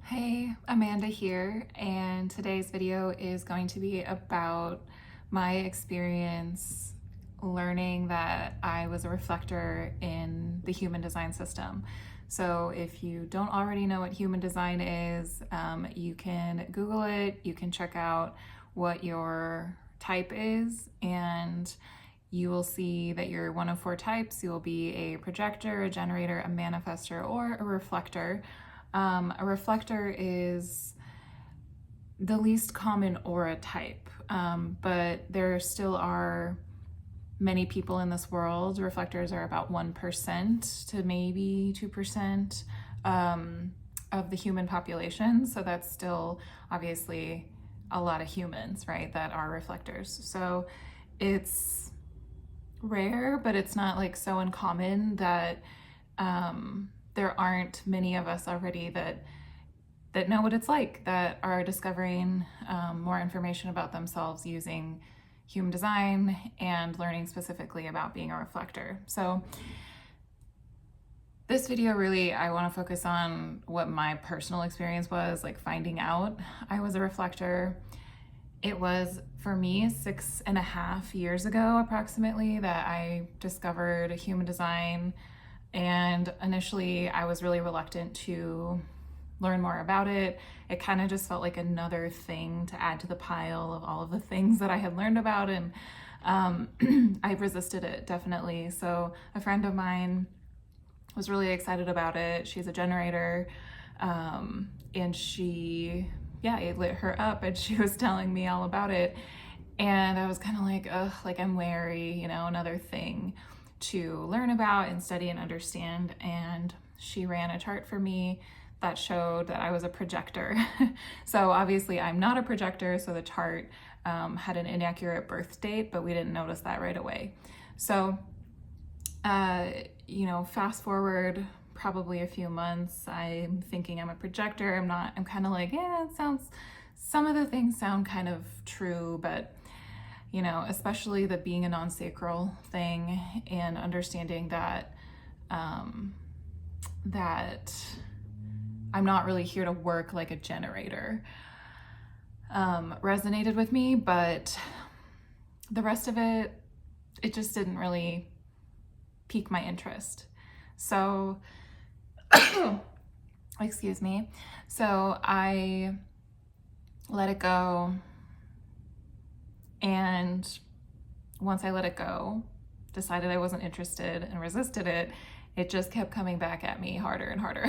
Hey, Amanda here, and today's video is going to be about my experience learning that I was a reflector in the human design system. So if you don't already know what human design is, you can Google it, you can check out what your type is, and you will see that you're one of four types. You will be a projector, a generator, a manifestor, or a reflector. A reflector is the least common aura type, but there still are many people in this world. Reflectors are about 1% to maybe 2% of the human population. So that's still obviously a lot of humans, right, that are reflectors. So it's rare, but it's not like so uncommon that there aren't many of us already that know what it's like, that are discovering more information about themselves using human design and learning specifically about being a reflector. So this video really, I want to focus on what my personal experience was, like finding out I was a reflector. It was, for me, 6.5 years ago approximately that I discovered human design. And initially I was really reluctant to learn more about it. It kind of just felt like another thing to add to the pile of all of the things that I had learned about, and I resisted it, definitely. So a friend of mine was really excited about it. She's a generator, and it lit her up, and she was telling me all about it. And I was kind of like, ugh, like I'm wary, another thing to learn about and study and understand. And she ran a chart for me that showed that I was a projector. So obviously I'm not a projector, so the chart had an inaccurate birth date, but we didn't notice that right away. So, fast forward probably a few months, I'm thinking I'm a projector. I'm kind of like, yeah, some of the things sound kind of true, but especially the being a non-sacral thing and understanding that that I'm not really here to work like a generator, resonated with me, but the rest of it just didn't really pique my interest. So, excuse me. So I let it go. And once I let it go, decided I wasn't interested and resisted it, it just kept coming back at me harder and harder.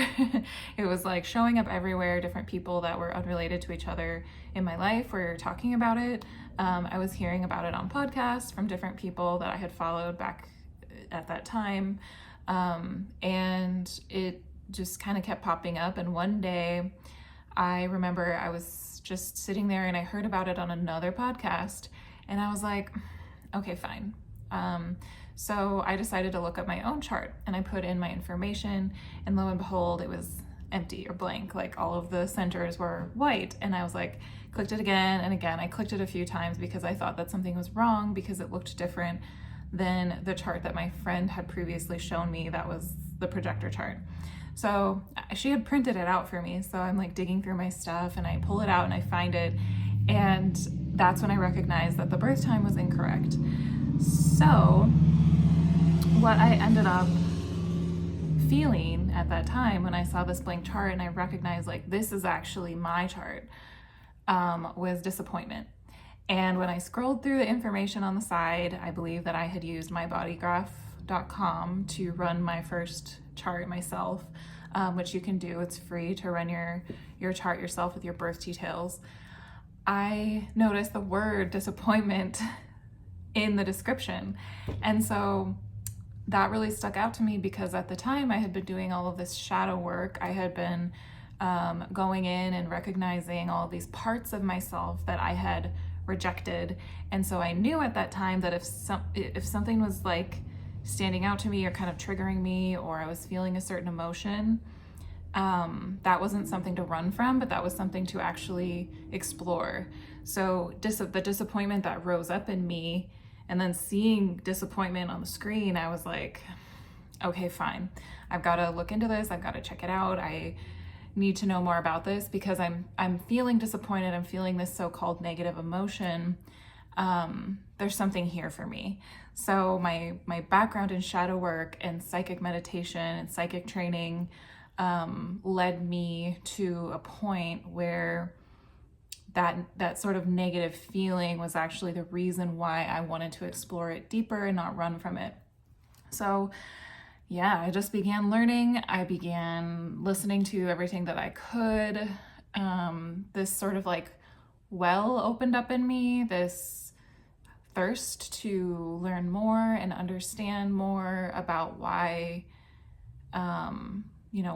It was like showing up everywhere, different people that were unrelated to each other in my life were talking about it. I was hearing about it on podcasts from different people that I had followed back at that time. And it just kind of kept popping up. And one day I remember I was just sitting there and I heard about it on another podcast, and I was like, okay, fine. So I decided to look up my own chart, and I put in my information, and lo and behold, it was empty or blank. Like all of the centers were white. And I was like, clicked it again and again. I clicked it a few times because I thought that something was wrong because it looked different than the chart that my friend had previously shown me. That was the projector chart. So she had printed it out for me. So I'm like digging through my stuff and I pull it out and I find it. And that's when I recognized that the birth time was incorrect. So what I ended up feeling at that time when I saw this blank chart and I recognized like this is actually my chart, was disappointment. And when I scrolled through the information on the side, I believe that I had used mybodygraph.com to run my first chart myself, which you can do. It's free to run your chart yourself with your birth details. I noticed the word disappointment in the description. And so that really stuck out to me because at the time I had been doing all of this shadow work. I had been going in and recognizing all of these parts of myself that I had rejected. And so I knew at that time that if something was like standing out to me or kind of triggering me, or I was feeling a certain emotion, that wasn't something to run from, but that was something to actually explore. So the disappointment that rose up in me, and then seeing disappointment on the screen, I was like, okay, fine. I've got to look into this. I've got to check it out. I need to know more about this because I'm feeling disappointed. I'm feeling this so-called negative emotion. There's something here for me. So my background in shadow work and psychic meditation and psychic training led me to a point where that sort of negative feeling was actually the reason why I wanted to explore it deeper and not run from it. So yeah, I just began learning. I began listening to everything that I could. This sort of like well opened up in me, this thirst to learn more and understand more about why,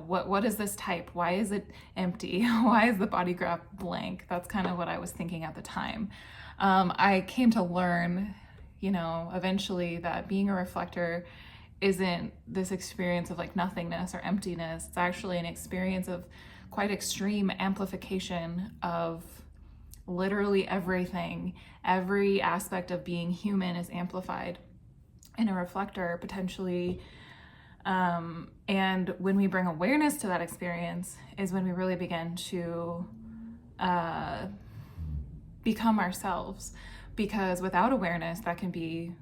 what is this type? Why is it empty? Why is the body graph blank? That's kind of what I was thinking at the time. I came to learn, eventually that being a reflector isn't this experience of like nothingness or emptiness. It's actually an experience of quite extreme amplification of literally everything. Every aspect of being human is amplified in a reflector potentially. And when we bring awareness to that experience is when we really begin to become ourselves. Because without awareness, that can be,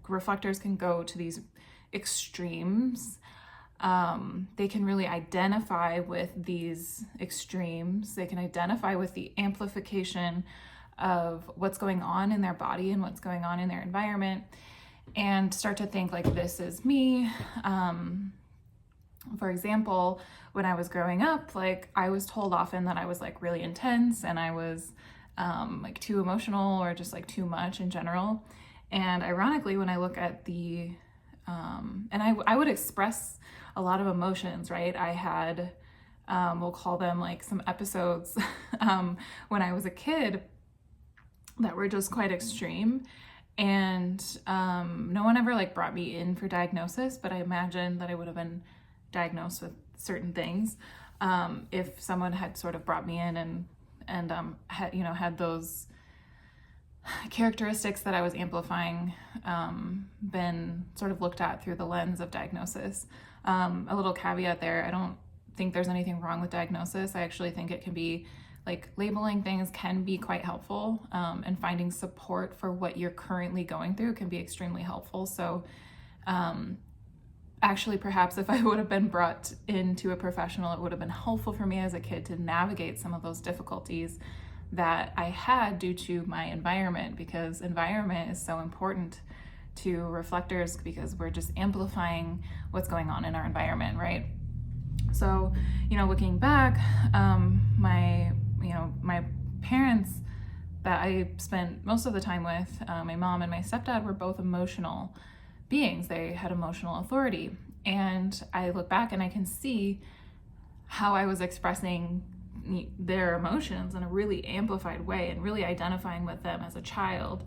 reflectors can go to these extremes. They can really identify with these extremes. They can identify with the amplification of what's going on in their body and what's going on in their environment and start to think like, this is me. For example, when I was growing up, like I was told often that I was like really intense and I was like too emotional or just like too much in general. And ironically, when I look at the, and I would express a lot of emotions, right? I had, we'll call them like some episodes when I was a kid that were just quite extreme. And no one ever like brought me in for diagnosis, but I imagine that I would have been diagnosed with certain things if someone had sort of brought me in and had those characteristics that I was amplifying been sort of looked at through the lens of diagnosis. A little caveat there, I don't think there's anything wrong with diagnosis. I actually think it can be like labeling things can be quite helpful, and finding support for what you're currently going through can be extremely helpful. So actually, perhaps if I would have been brought into a professional, it would have been helpful for me as a kid to navigate some of those difficulties that I had due to my environment, because environment is so important to reflectors because we're just amplifying what's going on in our environment, right? So, looking back, my parents that I spent most of the time with, my mom and my stepdad, were both emotional beings. They had emotional authority. And I look back and I can see how I was expressing their emotions in a really amplified way and really identifying with them as a child.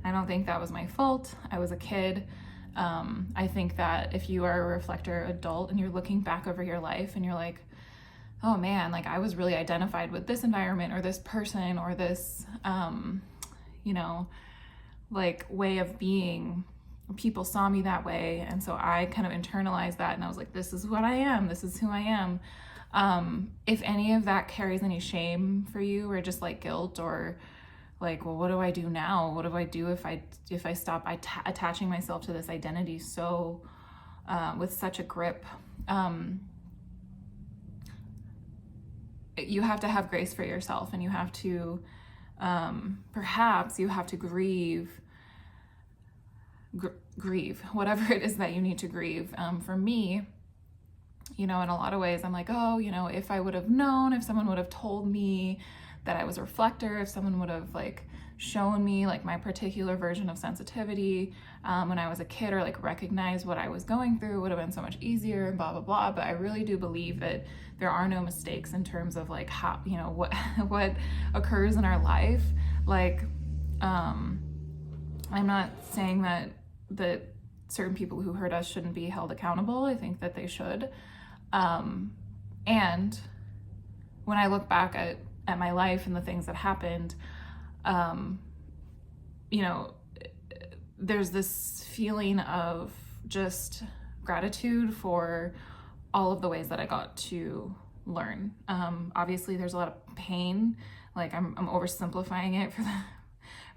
I don't think that was my fault. I was a kid. I think that if you are a reflector adult and you're looking back over your life and you're like, oh man, like I was really identified with this environment or this person or this, like way of being, people saw me that way. And so I kind of internalized that and I was like, this is what I am. This is who I am. If any of that carries any shame for you or just like guilt or like, well, what do I do now? What do I do if I stop attaching myself to this identity so with such a grip? You have to have grace for yourself, and you have to perhaps you have to grieve whatever it is that you need to grieve. For me, in a lot of ways, I'm like, oh, if I would have known, if someone would have told me that I was a reflector, if someone would have like shown me like my particular version of sensitivity when I was a kid, or like recognized what I was going through, it would have been so much easier and blah, blah, blah. But I really do believe that there are no mistakes in terms of like how, what occurs in our life. Like, I'm not saying that certain people who hurt us shouldn't be held accountable. I think that they should. And when I look back at my life and the things that happened, there's this feeling of just gratitude for all of the ways that I got to learn. Obviously there's a lot of pain, like I'm oversimplifying it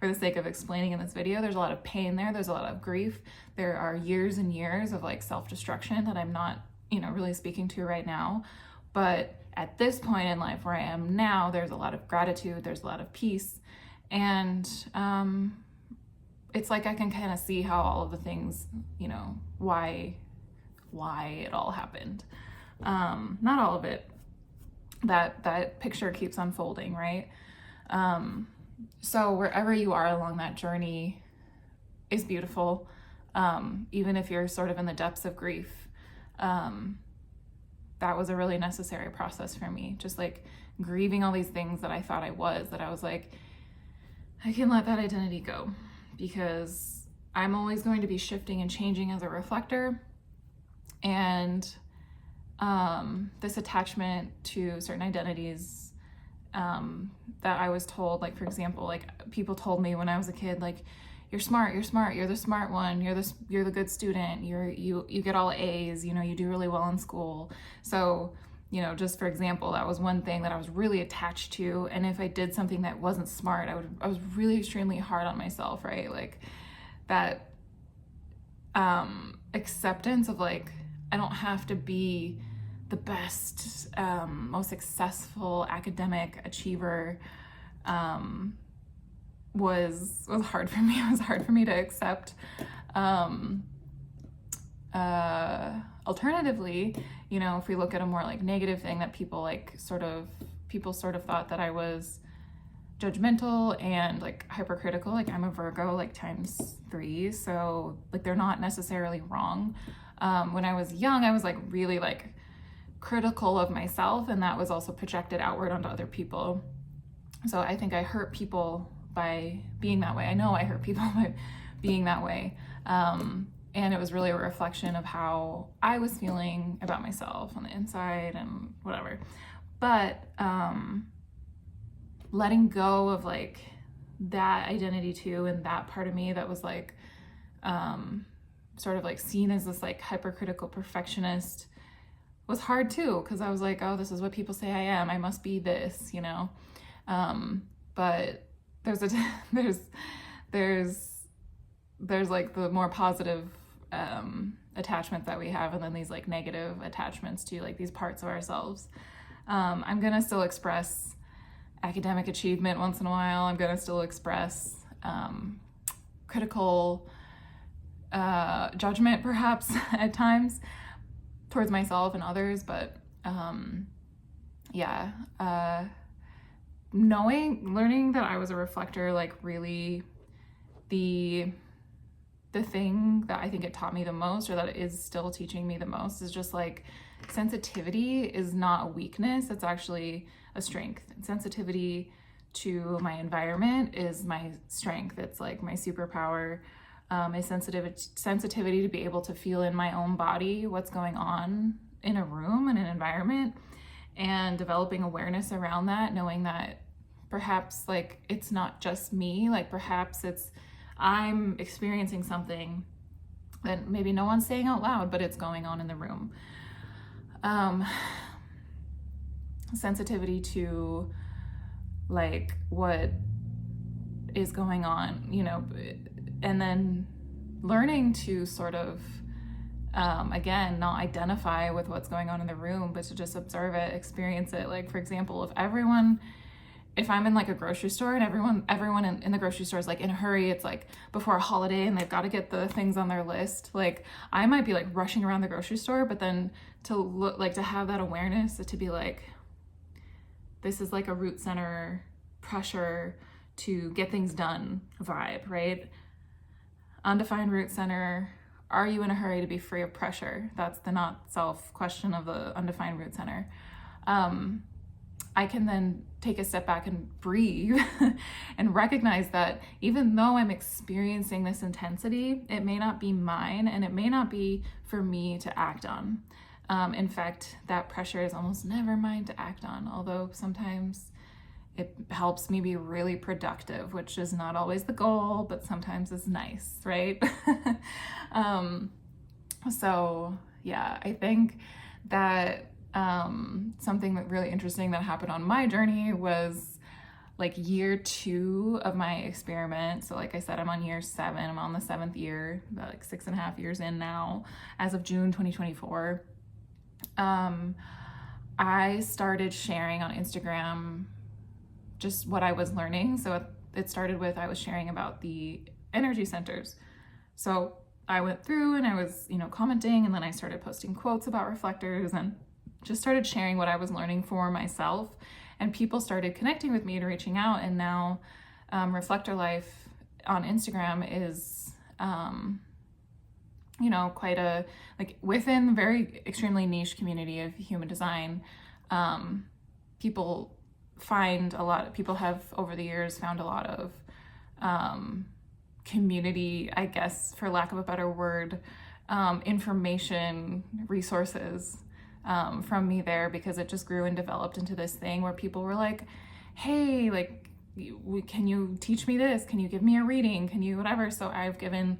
for the sake of explaining in this video. There's a lot of pain there, there's a lot of grief. There are years and years of like self-destruction that I'm not, really speaking to right now. But at this point in life where I am now, there's a lot of gratitude, there's a lot of peace. And it's like I can kind of see how all of the things, why it all happened. Not all of it. That picture keeps unfolding, right? So wherever you are along that journey is beautiful. Even if you're sort of in the depths of grief, that was a really necessary process for me. Just like grieving all these things that I thought I was like, I can let that identity go, because I'm always going to be shifting and changing as a reflector. And this attachment to certain identities that I was told, like, for example, like people told me when I was a kid, like, you're smart, you're the smart one, you're the good student, you get all A's, you do really well in school. So, just for example, that was one thing that I was really attached to. And if I did something that wasn't smart, I was really extremely hard on myself, right? Like that acceptance of like, I don't have to be the best, most successful academic achiever, was hard for me. It was hard for me to accept. Alternatively, if we look at a more like negative thing that people sort of thought that I was judgmental and like hypercritical. Like I'm a Virgo, like ×3, so like they're not necessarily wrong. When I was young, I was like really like critical of myself, and that was also projected outward onto other people. So I think I hurt people by being that way. I know I hurt people by being that way. And it was really a reflection of how I was feeling about myself on the inside and whatever. But letting go of like that identity too, and that part of me that was like sort of like seen as this like hypercritical perfectionist was hard too, because I was like, oh, this is what people say I am, I must be this, but there's like the more positive attachments that we have, and then these like negative attachments to like these parts of ourselves. I'm gonna still express academic achievement once in a while. I'm gonna still express critical judgment perhaps at times towards myself and others, but learning that I was a reflector, like really the thing that I think it taught me the most, or that it is still teaching me the most, is just like sensitivity is not a weakness, it's actually a strength. And sensitivity to my environment is my strength. It's like my superpower. My sensitivity to be able to feel in my own body what's going on in a room, in an environment, and developing awareness around that, knowing that perhaps like it's not just me, like perhaps I'm experiencing something that maybe no one's saying out loud, but it's going on in the room. Sensitivity to like what is going on, and then learning to sort of, again, not identify with what's going on in the room, but to just observe it, experience it. Like, for example, if I'm in like a grocery store and everyone in the grocery store is like in a hurry, it's like before a holiday and they've got to get the things on their list, like I might be like rushing around the grocery store, but then to look, like to have that awareness, to be like, this is like a root center pressure to get things done vibe, right? Undefined root center. Are you in a hurry to be free of pressure? That's the not self question of the undefined root center. I can then take a step back and breathe and recognize that even though I'm experiencing this intensity, it may not be mine, and it may not be for me to act on. In fact, that pressure is almost never mine to act on, although sometimes it helps me be really productive, which is not always the goal, but sometimes it's nice, right? So yeah, I think that something that really interesting that happened on my journey was like year 2 of my experiment. So like I said, I'm on year 7. I'm on the 7th year, about like 6.5 years in now, as of June 2024. I started sharing on Instagram just what I was learning. So it started with, I was sharing about the energy centers. So I went through and I was, commenting, and then I started posting quotes about reflectors and just started sharing what I was learning for myself. And people started connecting with me and reaching out. And now Reflector Life on Instagram is, quite a, like within a very extremely niche community of human design. People have over the years found a lot of community, I guess, for lack of a better word, information, resources from me there, because it just grew and developed into this thing where people were like, hey, like, can you teach me this? Can you give me a reading? Can you whatever? So I've given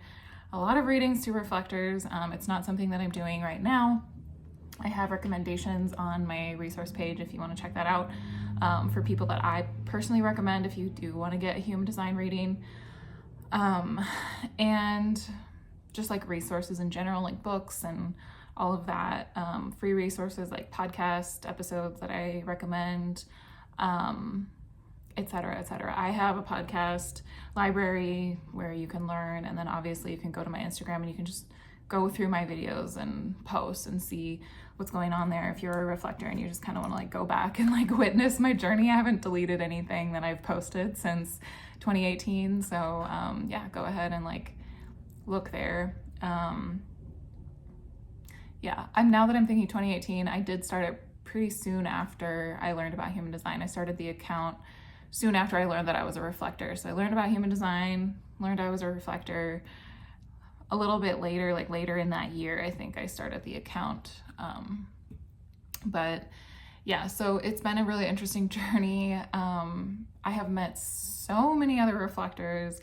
a lot of readings to reflectors. It's not something that I'm doing right now. I have recommendations on my resource page if you want to check that out, for people that I personally recommend if you do want to get a human design reading. And just like resources in general, like books and all of that, free resources like podcast episodes that I recommend, et cetera, et cetera. I have a podcast library where you can learn, and then obviously you can go to my Instagram and you can just go through my videos and post and see what's going on there if you're a reflector and you just kind of want to like go back and like witness my journey. I haven't deleted anything that I've posted since 2018, so yeah, go ahead and like look there. Yeah, now that I'm thinking 2018, I did start it pretty soon after I learned about human design. I started the account soon after I learned that I was a reflector. So I learned about human design, learned I was a reflector. A little bit later, like later in that year, I think I started the account. But yeah, so it's been a really interesting journey. I have met so many other reflectors,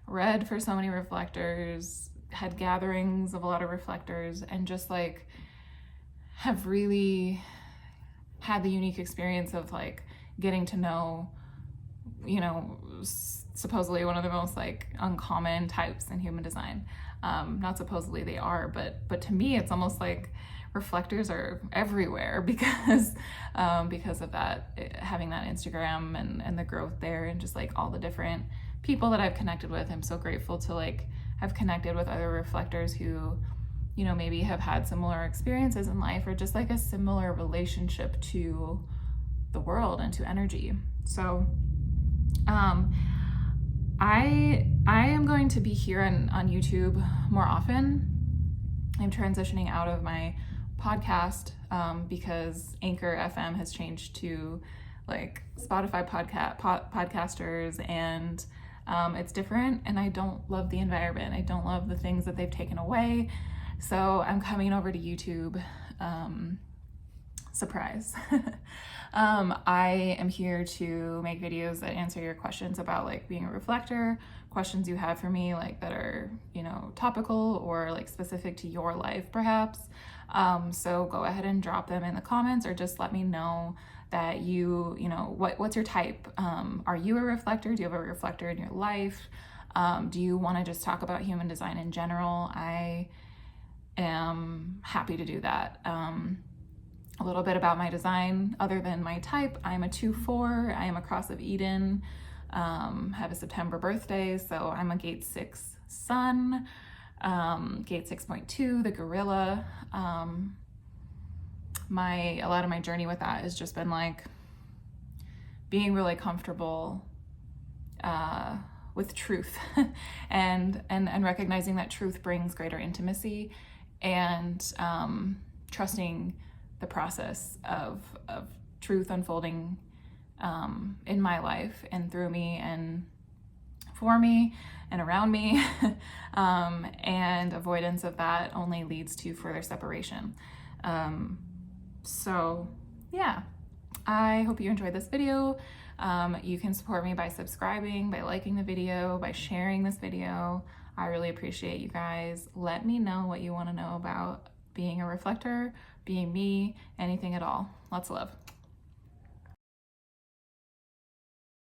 read for so many reflectors, had gatherings of a lot of reflectors, and just like have really had the unique experience of like getting to know, supposedly one of the most like uncommon types in human design. Not supposedly they are, but to me it's almost like reflectors are everywhere because of that, having that Instagram and the growth there, and just like all the different people that I've connected with. I'm so grateful to like have connected with other reflectors who, maybe have had similar experiences in life, or just like a similar relationship to the world and to energy. So I am going to be here on YouTube more often. I'm transitioning out of my podcast because Anchor FM has changed to like Spotify podcasters, and it's different, and I don't love the environment. I don't love the things that they've taken away. So I'm coming over to YouTube. Surprise. I am here to make videos that answer your questions about like being a reflector, questions you have for me like that are, topical or like specific to your life perhaps. So go ahead and drop them in the comments, or just let me know that what's your type? Are you a reflector? Do you have a reflector in your life? Do you want to just talk about human design in general? I am happy to do that. A little bit about my design, other than my type. I'm a 2/4. I am a cross of Eden. Have a September birthday, so I'm a gate 6 sun, gate 6.2, the gorilla. A lot of my journey with that has just been like being really comfortable with truth and recognizing that truth brings greater intimacy, and trusting the process of truth unfolding in my life and through me and for me and around me. And avoidance of that only leads to further separation. So yeah, I hope you enjoyed this video. You can support me by subscribing, by liking the video, by sharing this video. I really appreciate you guys. Let me know what you want to know about being a reflector, being me, anything at all. Lots of love.